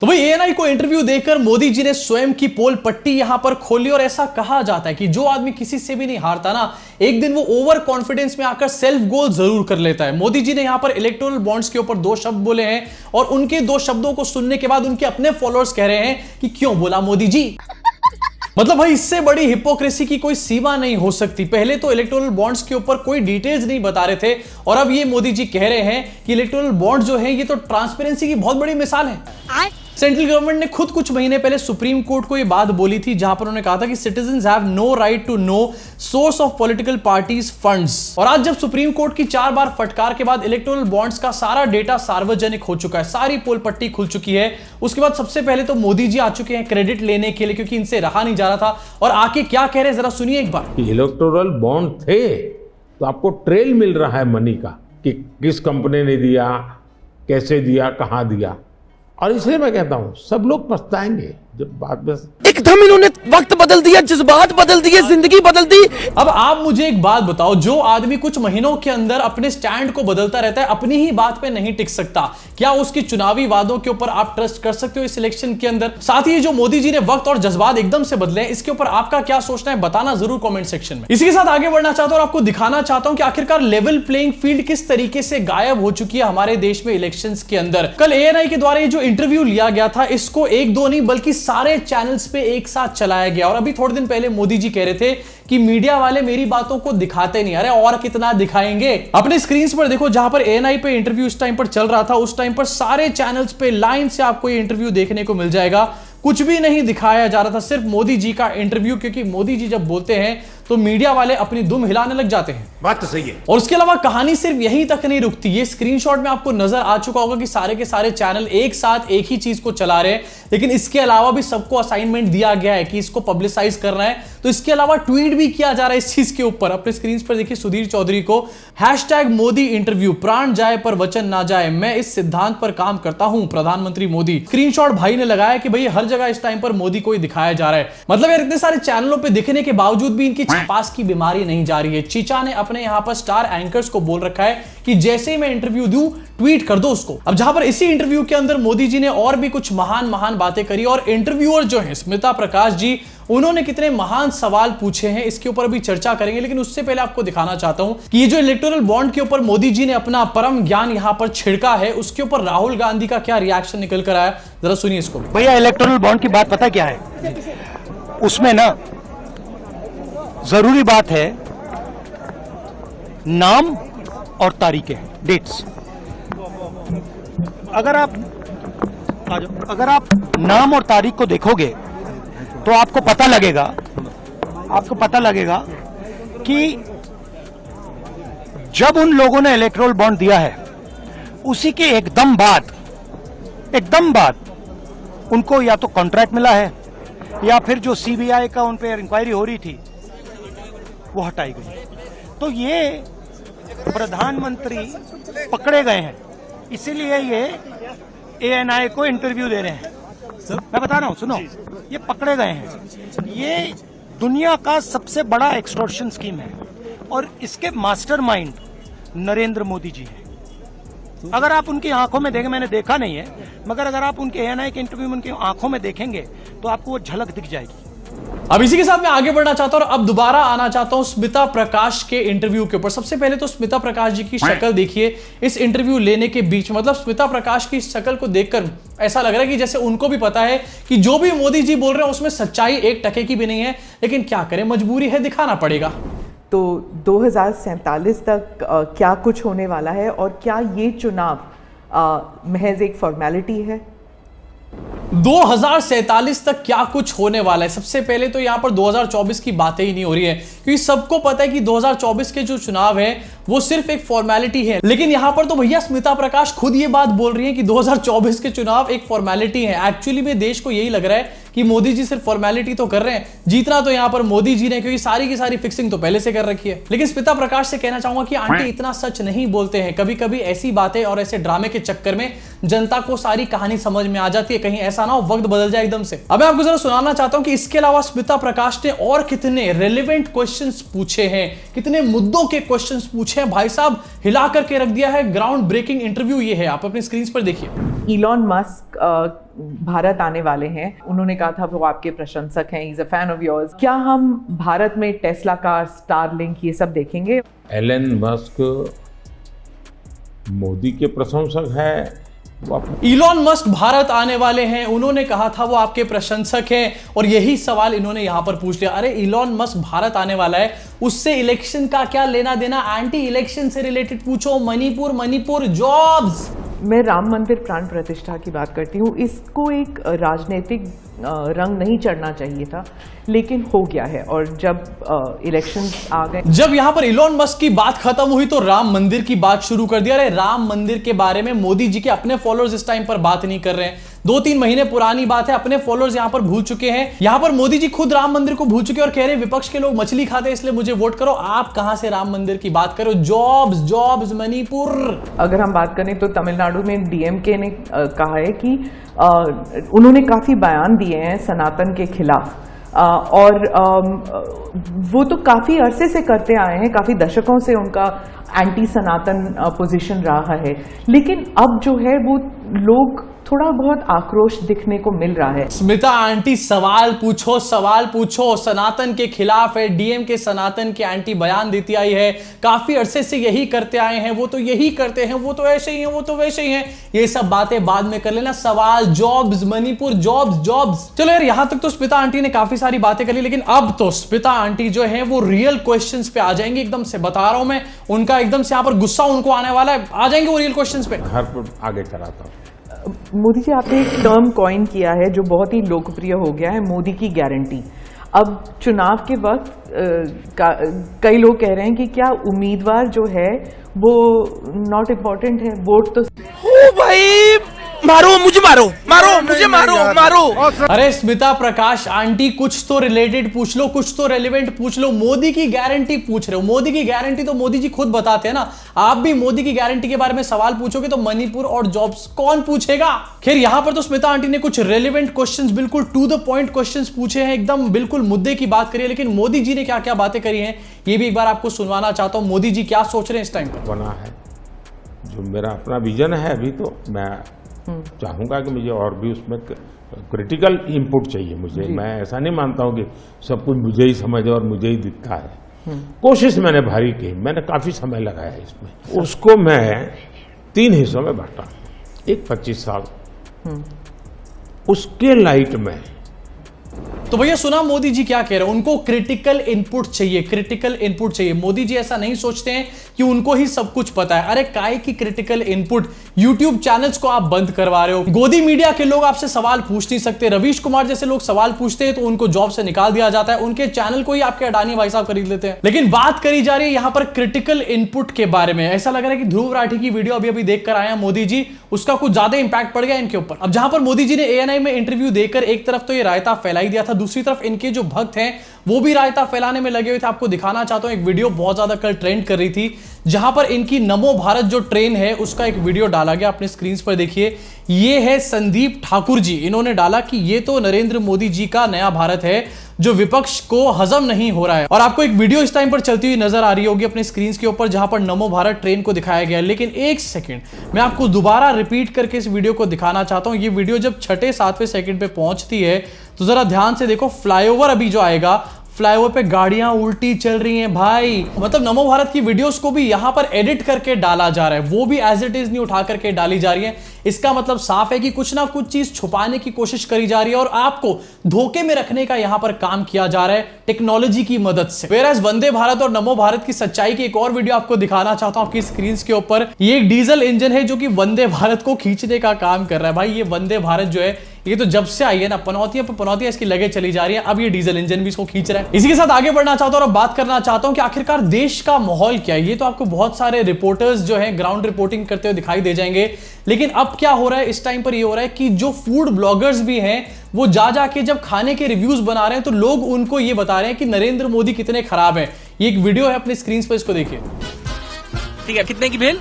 तो भाई एएनआई को इंटरव्यू देकर मोदी जी ने स्वयं की पोल पट्टी यहां पर खोली और ऐसा कहा जाता है कि जो आदमी किसी से भी नहीं हारता ना, एक दिन वो ओवर कॉन्फिडेंस में आकर सेल्फ गोल जरूर कर लेता है। मोदी जी ने यहां पर इलेक्टोरल बॉन्ड्स के ऊपर 2 शब्द बोले हैं और उनके 2 शब्दों को सुनने के बाद उनके अपने फॉलोअर्स कह रहे हैं कि क्यों बोला मोदी जी। मतलब भाई इससे बड़ी हिपोक्रेसी की कोई सीमा नहीं हो सकती। पहले तो इलेक्टोरल बॉन्ड्स के ऊपर कोई डिटेल्स नहीं बता रहे थे और अब ये मोदी जी कह रहे हैं कि इलेक्टोरल बॉन्ड जो है ये तो ट्रांसपेरेंसी की बहुत बड़ी मिसाल है। सेंट्रल गवर्नमेंट ने खुद कुछ महीने पहले सुप्रीम कोर्ट को यह बात बोली थी जहां पर उन्होंने कहा था कि citizens have no right to know source of political parties funds. और आज जब सुप्रीम कोर्ट की 4 बार फटकार के बाद इलेक्टोरल बॉन्ड्स का सारा डेटा सार्वजनिक हो चुका है, सारी पोल पट्टी खुल चुकी है, उसके बाद सबसे पहले तो मोदी जी आ चुके हैं क्रेडिट लेने के लिए क्योंकि इनसे रहा नहीं जा रहा था। और आके क्या कह रहे हैं जरा सुनिए एक बार। इलेक्टोरल बॉन्ड थे तो आपको ट्रेल मिल रहा है मनी का कि किस कंपनी ने दिया, कैसे दिया, कहां दिया। और इसलिए मैं कहता हूं सब लोग पछताएंगे जब बाद में एकदम इन्होंने वक्त बदल दिया, जज्बात बदल दिए, जिंदगी बदल दी। अब आप मुझे एक बात बताओ, जो आदमी कुछ महीनों के अंदर अपने स्टैंड को बदलता रहता है, अपनी ही बात पे नहीं टिक सकता, क्या उसकी चुनावी वादों के ऊपर आप ट्रस्ट कर सकते हो इस इलेक्शन के अंदर? साथ ही जो मोदी जी ने वक्त और जज्बात एकदम से बदले हैं, इसके ऊपर आपका क्या सोचना है बताना जरूर कमेंट सेक्शन में। इसी के साथ आगे बढ़ना चाहता हूं और आपको दिखाना चाहता हूं कि आखिरकार लेवल प्लेइंग फील्ड किस तरीके से गायब हो चुकी है हमारे देश में इलेक्शंस के अंदर। कल एएनआई के द्वारा ये जो इंटरव्यू लिया गया था, इसको 1-2 नहीं बल्कि सारे चैनल्स पे एक साथ चलाया गया। और अभी थोड़े दिन पहले मोदी जी कह रहे थे कि मीडिया वाले मेरी बातों को दिखाते नहीं। अरे और कितना दिखाएंगे। अपने स्क्रीन्स पर देखो, जहां पर एएनआई पे इंटरव्यू इस टाइम पर चल रहा था, उस टाइम पर सारे चैनल्स पे लाइन से आपको ये इंटरव्यू देखने को मिल जाएगा। कुछ भी नहीं दिखाया जा रहा था, सिर्फ मोदी जी का इंटरव्यू, क्योंकि मोदी जी जब बोलते हैं तो मीडिया वाले अपनी दुम हिलाने लग जाते हैं। बात तो सही है। और उसके अलावा कहानी सिर्फ यहीं तक नहीं रुकती। ये स्क्रीनशॉट में आपको नजर आ चुका होगा कि सारे के सारे चैनल एक साथ एक ही चीज को चला रहे हैं, लेकिन इसके अलावा भी सबको असाइनमेंट दिया गया है कि इसको पब्लिसाइज करना है। तो इसके अलावा ट्वीट भी किया जा रहा है इस चीज के ऊपर। अपने स्क्रीन पर देखिए सुधीर चौधरी को #मोदी इंटरव्यू, प्राण जाए पर वचन ना जाए, मैं इस सिद्धांत पर काम करता हूं, प्रधानमंत्री मोदी। स्क्रीनशॉट भाई ने लगाया कि भाई हर जगह इस टाइम पर मोदी को ही दिखाया जा रहा है। मतलब यार इतने सारे चैनलों पे दिखने के बावजूद भी इनकी छपास की बीमारी नहीं जा रही है। चीचा ने अपने यहां पर स्टार एंकर्स को बोल रखा है कि जैसे ही मैं इंटरव्यू दूं ट्वीट कर दो उसको। अब जहां पर इसी इंटरव्यू के अंदर मोदी जी ने और भी कुछ महान बातें करी और इंटरव्यूअर जो है स्मिता प्रकाश जी, उन्होंने कितने महान सवाल पूछे हैं इसके ऊपर भी चर्चा करेंगे। लेकिन उससे पहले आपको दिखाना चाहता हूं कि ये जो इलेक्टोरल बॉन्ड के ऊपर मोदी जी ने अपना परम ज्ञान यहां पर छिड़का है, उसके ऊपर राहुल गांधी का क्या रिएक्शन निकल कर आया, जरा सुनिए इसको। भैया इलेक्टोरल बॉन्ड की बात पता क्या है? उसमें ना जरूरी बात है नाम और तारीखें, डेट्स। अगर आप नाम और तारीख को देखोगे तो आपको पता लगेगा कि जब उन लोगों ने इलेक्टोरल बॉन्ड दिया है उसी के एकदम बाद उनको या तो कॉन्ट्रैक्ट मिला है या फिर जो सीबीआई का उन पर इंक्वायरी हो रही थी वो हटाई गई। तो ये प्रधानमंत्री पकड़े गए हैं, इसीलिए ये एएनआई को इंटरव्यू दे रहे हैं। मैं बता रहा हूं, सुनो, ये पकड़े गए हैं। ये दुनिया का सबसे बड़ा एक्सटॉर्शन स्कीम है और इसके मास्टरमाइंड नरेंद्र मोदी जी हैं। अगर आप उनकी आंखों में देखें, मैंने देखा नहीं है, मगर अगर आप उनके एएनआई के इंटरव्यू में उनकी आंखों में देखेंगे तो आपको वो झलक दिख जाएगी। अब इसी के साथ मैं आगे बढ़ना चाहता हूं और अब दोबारा आना चाहता हूं स्मिता प्रकाश के इंटरव्यू के ऊपर। सबसे पहले तो स्मिता प्रकाश जी की शक्ल देखिए इस इंटरव्यू लेने के बीच। मतलब स्मिता प्रकाश की शक्ल को देखकर ऐसा लग रहा है कि जैसे उनको भी पता है कि जो भी मोदी जी बोल रहे हैं उसमें सच्चाई 1% की भी नहीं है, लेकिन क्या करें, मजबूरी है, दिखाना पड़ेगा। तो 2047 तक क्या कुछ होने वाला है और क्या ये चुनाव महज एक फॉर्मेलिटी है? 2047 तक क्या कुछ होने वाला है? सबसे पहले तो यहां पर 2024 की बातें ही नहीं हो रही है, क्योंकि सबको पता है कि 2024 के जो चुनाव है वो सिर्फ एक फॉर्मेलिटी है। लेकिन यहां पर तो भैया स्मिता प्रकाश खुद ये बात बोल रही है कि 2024 के चुनाव एक फॉर्मेलिटी है। एक्चुअली में देश को यही लग रहा है कि मोदी जी सिर्फ फॉर्मेलिटी तो कर रहे हैं, जीतना तो यहां पर मोदी जी ने, क्योंकि सारी की सारी फिक्सिंग तो पहले से कर रखी है। लेकिन स्मिता प्रकाश से कहना चाहूंगा कि आंटी इतना सच नहीं बोलते हैं। कभी कभी ऐसी बातें और ऐसे ड्रामे के चक्कर में जनता को सारी कहानी समझ में आ जाती है। कहीं ऐसा ना हो वक्त बदल जाए एकदम से। अब मैं आपको जरा सुनाना चाहता हूं कि इसके अलावा स्मिता प्रकाश ने और कितने रेलेवेंट क्वेश्चंस पूछे हैं, कितने मुद्दों के क्वेश्चंस पूछे हैं। भाई साहब हिला करके रख दिया है। ग्राउंड ब्रेकिंग इंटरव्यू ये है, आप अपनी स्क्रीन पर देखिए। इलॉन मस्क भारत आने वाले हैं। उन्होंने कहा था वो आपके प्रशंसक हैं, he is a fan of yours. क्या हम भारत में टेस्ला कार, स्टारलिंक ये सब देखेंगे? एलन मस्क मोदी के प्रशंसक है। इलॉन मस्क भारत आने वाले हैं, उन्होंने कहा था वो आपके प्रशंसक हैं, और यही सवाल इन्होंने यहां पर पूछ लिया। अरे इलॉन मस्क भारत आने वाला है, उससे इलेक्शन का क्या लेना देना? एंटी इलेक्शन से रिलेटेड पूछो। मणिपुर जॉब्स। मैं राम मंदिर प्राण प्रतिष्ठा की बात करती हूँ। इसको एक राजनीतिक रंग नहीं चढ़ना चाहिए था, लेकिन हो गया है। और जब इलेक्शन आ गए, जब यहां पर इलॉन मस्क की बात खत्म हुई तो राम मंदिर की बात शुरू कर दिया। अरे राम मंदिर के बारे में मोदी जी के अपने फॉलोअर्स इस टाइम पर बात नहीं कर रहे हैं। 2-3 महीने पुरानी बात है, अपने फॉलोअर्स यहां पर भूल चुके हैं। यहां पर मोदी जी खुद राम मंदिर को भूल चुके हैं और कह रहे हैं विपक्ष के लोग मछली खाते हैं इसलिए मुझे वोट करो। आप कहां से राम मंदिर की बात करो? जॉब्स मणिपुर। अगर हम बात करें तो तमिलनाडु में डीएमके ने कहा है कि उन्होंने काफी बयान दिए हैं सनातन के खिलाफ, और वो तो काफी अरसे से करते आए हैं, काफी दशकों से उनका एंटी सनातन पोजीशन रहा है। लेकिन अब जो है वो लोग थोड़ा बहुत आक्रोश दिखने को मिल रहा है। स्मिता आंटी सवाल पूछो। सनातन के खिलाफ है, डीएम के सनातन के एंटी बयान देती आई है। काफी अरसे से यही करते आए हैं, वो तो यही करते हैं, वो तो ऐसे ही हैं, वो तो वैसे ही हैं। ये सब बातें बाद में कर लेना। सवाल जॉब्स, मणिपुर जॉब्स। चलो यार, यहां तक तो स्मिता आंटी ने काफी सारी बातें कर ली, लेकिन अब तो स्मिता आंटी जो है वो रियल क्वेश्चंस पे आ जाएंगे। एकदम से बता रहा हूं मैं, उनका एकदम से यहां पर गुस्सा उनको आने वाला है। आ जाएंगे वो रियल क्वेश्चंस पे। घर पर आगे चलाता हूँ। मोदी जी, आपने एक टर्म कॉइन किया है जो बहुत ही लोकप्रिय हो गया है, मोदी की गारंटी। अब चुनाव के वक्त कई लोग कह रहे हैं कि क्या उम्मीदवार जो है वो नॉट इम्पोर्टेंट है, वोट तो ओ भाई मारो मुझे, मारो। अरे स्मिता प्रकाश आंटी, कुछ तो रिलेटेड पूछ लो, कुछ तो रेलेवेंट पूछ लो। मोदी की गारंटी पूछ रहे हो। मोदी की गारंटी तो मोदी जी खुद बताते हैं ना। आप भी मोदी की गारंटी के बारे में सवाल पूछोगे तो मणिपुर और जॉब्स कौन पूछेगा? खैर, यहां पर तो स्मिता आंटी ने कुछ रेलेवेंट क्वेश्चंस, बिल्कुल टू द पॉइंट क्वेश्चंस पूछे हैं, एकदम बिल्कुल मुद्दे की बात करी है। लेकिन मोदी जी ने क्या क्या बातें करी हैं ये भी एक बार आपको सुनवाना चाहता हूं। मोदी जी क्या सोच रहे हैं इस टाइम पर? बना है जो मेरा अपना विजन है, अभी तो मैं चाहूंगा कि मुझे और भी उसमें क्रिटिकल इनपुट चाहिए मुझे। मैं ऐसा नहीं मानता हूं कि सब कुछ मुझे ही समझ और मुझे ही दिखता है। कोशिश मैंने भारी की, मैंने काफी समय लगाया इसमें। उसको मैं 3 हिस्सों में बांटा। एक 25 साल, उसके लाइट में। तो भैया सुना मोदी जी क्या कह रहे हैं? उनको क्रिटिकल इनपुट चाहिए। मोदी जी ऐसा नहीं सोचते हैं कि उनको ही सब कुछ पता है। अरे काय की क्रिटिकल इनपुट? यूट्यूब चैनल्स को आप बंद करवा रहे हो। गोदी मीडिया के लोग आपसे सवाल पूछ नहीं सकते। रवीश कुमार जैसे लोग सवाल पूछते हैं तो उनको जॉब से निकाल दिया जाता है। उनके चैनल को ही आपके अडानी भाई साहब खरीद लेते हैं। लेकिन बात करी जा रही है यहां पर क्रिटिकल इनपुट के बारे में। ऐसा लग रहा है कि ध्रुव राठी की वीडियो अभी देख कर आए हैं मोदी जी, उसका कुछ ज्यादा इंपैक्ट पड़ गया इनके ऊपर। अब जहां पर मोदी जी ने ANI में इंटरव्यू देकर एक तरफ तो ये रायता फैलाई दिया था, दूसरी तरफ इनके जो भक्त हैं वो भी रायता फैलाने में लगे हुए थे। आपको दिखाना चाहता हूं, एक वीडियो बहुत ज्यादा कल ट्रेंड कर रही थी, जहां पर इनकी नमो भारत जो ट्रेन है उसका एक वीडियो डाला गया। अपने स्क्रीन पर देखिए, ये है संदीप ठाकुर जी। इन्होंने डाला कि ये तो नरेंद्र मोदी जी का नया भारत है जो विपक्ष को हजम नहीं हो रहा है। और आपको एक वीडियो इस टाइम पर चलती हुई नजर आ रही होगी अपने स्क्रीन के ऊपर, जहां पर नमो भारत ट्रेन को दिखाया गया है। लेकिन एक सेकंड, मैं आपको दोबारा रिपीट करके इस वीडियो को दिखाना चाहता हूं। ये वीडियो जब 6-7वें सेकंड पे पहुंचती है तो जरा ध्यान से देखो। फ्लाईओवर अभी जो आएगा, फ्लाईओवर पे गाड़ियां उल्टी चल रही हैं भाई। मतलब नमो भारत की वीडियोस को भी यहां पर एडिट करके डाला जा रहा है, वो भी एज इट इज नहीं उठा करके डाली जा रही है। इसका मतलब साफ है कि कुछ ना कुछ चीज छुपाने की कोशिश करी जा रही है और आपको धोखे में रखने का यहां पर काम किया जा रहा है टेक्नोलॉजी की मदद से। वेयरएज वंदे भारत और नमो भारत की सच्चाई की एक और वीडियो आपको दिखाना चाहता हूं आपकी स्क्रीन के ऊपर। ये एक डीजल इंजन है जो कि वंदे भारत को खींचने का काम कर रहा है भाई। ये वंदे भारत जो है ये तो जब से आई है ना, पनौतियां इसकी लगे चली जा रही है। अब ये डीजल इंजन भी इसको खींच रहा है। इसी के साथ आगे बढ़ना चाहता हूं और बात करना चाहता हूं कि आखिरकार देश का माहौल क्या है। ये तो आपको बहुत सारे रिपोर्टर्स जो है ग्राउंड रिपोर्टिंग करते हुए दिखाई दे जाएंगे, लेकिन अब क्या हो रहा है इस टाइम पर? ये हो रहा है कि जो फूड ब्लॉगर्स भी हैं वो जा जाके जब खाने के रिव्यूज बना रहे हैं तो लोग उनको ये बता रहे हैं कि नरेंद्र मोदी कितने खराब हैं। ये एक वीडियो है अपने स्क्रीन पर, इसको देखिए। ठीक है, कितने की भेल?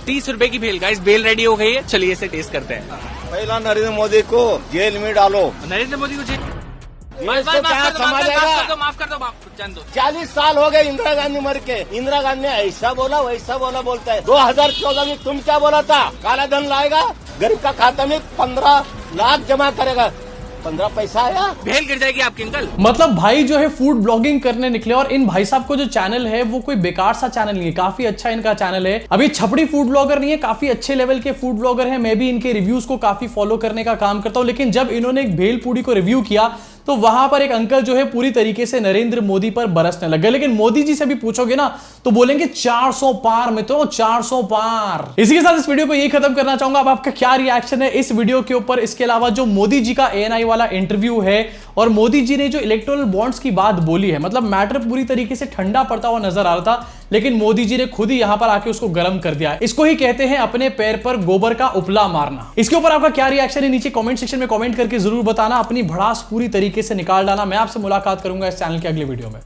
30 रुपए की भेल। गाइस भेल रेडी हो गई है, चलिए इसे टेस्ट करते हैं। पहला नरेंद्र मोदी को जेल में डालो। नरेंद्र मोदी को जेल माफ कर दो, जान दो। 40 साल हो गए इंदिरा गांधी मर के। इंदिरा गांधी ने ऐसा बोला वैसा बोला बोलता है। 2014 में तुम क्या बोला था? काला धन लाएगा, गरीब का खाता में 15 लाख जमा करेगा। 15 पैसा आया, भेल गिर जाएगी आपके अंकल। मतलब भाई जो है फूड ब्लॉगिंग करने निकले, और इन भाई साहब को जो चैनल है वो कोई बेकार सा चैनल नहीं है, काफी अच्छा इनका चैनल है। अभी छपड़ी फूड ब्लॉगर नहीं है, काफी अच्छे लेवल के फूड ब्लॉगर है। मैं भी इनके रिव्यूज को काफी फॉलो करने का काम करता हूं, लेकिन जब इन्होंने एक भेल पूड़ी को रिव्यू किया तो वहां पर एक अंकल जो है पूरी तरीके से नरेंद्र मोदी पर बरसने लग गए। लेकिन मोदी जी से भी पूछोगे ना तो बोलेंगे 400 पार मित्रों, 400 पार। इसी के साथ इस वीडियो को यही खत्म करना चाहूंगा। अब आपका क्या रिएक्शन है इस वीडियो के ऊपर? इसके अलावा जो मोदी जी का ANI वाला इंटरव्यू है और मोदी जी ने जो इलेक्टोरल बॉन्ड्स की बात बोली है, मतलब मैटर पूरी तरीके से ठंडा पड़ता हुआ नजर आ रहा था, लेकिन मोदी जी ने खुद ही यहां पर आके उसको गर्म कर दिया। इसको ही कहते हैं अपने पैर पर गोबर का उपला मारना। इसके ऊपर आपका क्या रिएक्शन है नीचे कमेंट सेक्शन में कमेंट करके जरूर बताना। अपनी भड़ास पूरी तरीके से निकाल डालना। मैं आपसे मुलाकात करूंगा इस चैनल के अगले वीडियो में।